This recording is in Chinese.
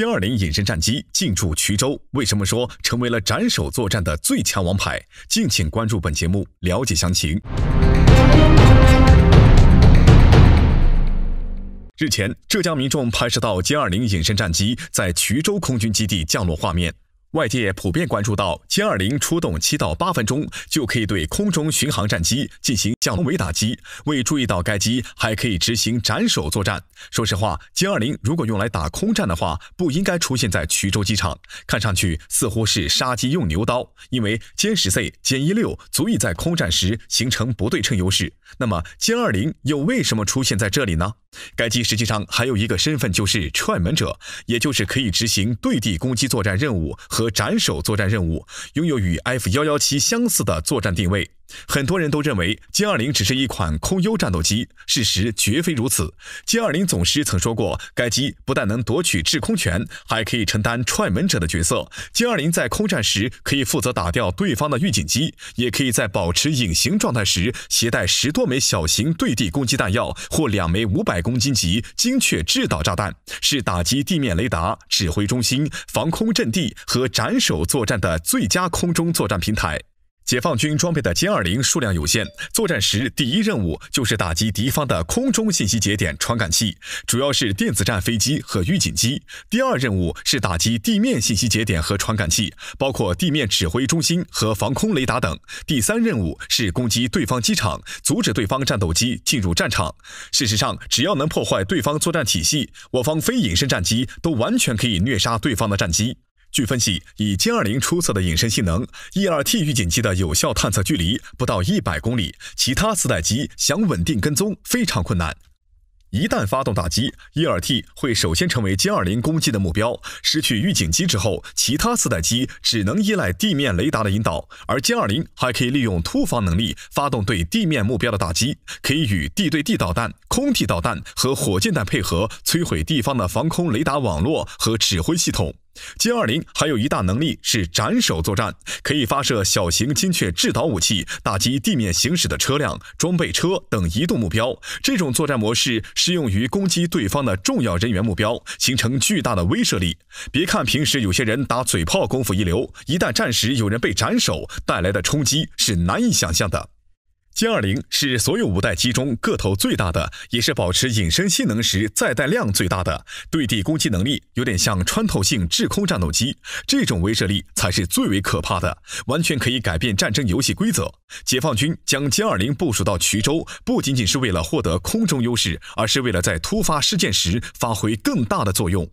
歼20隐身战机进驻衢州，为什么说成为了斩首作战的最强王牌？敬请关注本节目，了解详情。日前，浙江民众拍摄到歼20隐身战机在衢州空军基地降落画面。外界普遍关注到，歼20出动7到8分钟就可以对空中巡航战机进行降落围打击，未注意到该机还可以执行斩首作战。说实话，歼20如果用来打空战的话，不应该出现在衢州机场，看上去似乎是杀鸡用牛刀，因为歼10C、歼16足以在空战时形成不对称优势。那么歼20又为什么出现在这里呢？该机实际上还有一个身份，就是踹门者，也就是可以执行对地攻击作战任务和斩首作战任务，拥有与 F117相似的作战定位。很多人都认为歼20只是一款空优战斗机，事实绝非如此。歼20总师曾说过，该机不但能夺取制空权，还可以承担踹门者的角色。歼20在空战时可以负责打掉对方的预警机，也可以在保持隐形状态时携带10多枚小型对地攻击弹药或2枚500公斤级精确制导炸弹，是打击地面雷达、指挥中心、防空阵地和斩首作战的最佳空中作战平台。解放军装备的歼20数量有限，作战时第一任务就是打击敌方的空中信息节点传感器，主要是电子战飞机和预警机。第二任务是打击地面信息节点和传感器，包括地面指挥中心和防空雷达等。第三任务是攻击对方机场，阻止对方战斗机进入战场。事实上，只要能破坏对方作战体系，我方非隐身战机都完全可以虐杀对方的战机。据分析，以歼20出色的隐身性能 ，E2T 预警机的有效探测距离不到100公里，其他4代机想稳定跟踪非常困难。一旦发动打击 ，E2T 会首先成为歼20攻击的目标。失去预警机之后，其他4代机只能依赖地面雷达的引导，而歼20还可以利用突防能力发动对地面目标的打击，可以与地对地导弹、空地导弹和火箭弹配合，摧毁地方的防空雷达网络和指挥系统。歼20还有一大能力是斩首作战，可以发射小型精确制导武器，打击地面行驶的车辆、装备车等移动目标。这种作战模式适用于攻击对方的重要人员目标，形成巨大的威慑力。别看平时有些人打嘴炮功夫一流，一旦战时有人被斩首，带来的冲击是难以想象的。歼20是所有5代机中个头最大的，也是保持隐身性能时载弹量最大的。对地攻击能力有点像穿透性制空战斗机，这种威慑力才是最为可怕的，完全可以改变战争游戏规则。解放军将歼20部署到衢州，不仅仅是为了获得空中优势，而是为了在突发事件时发挥更大的作用。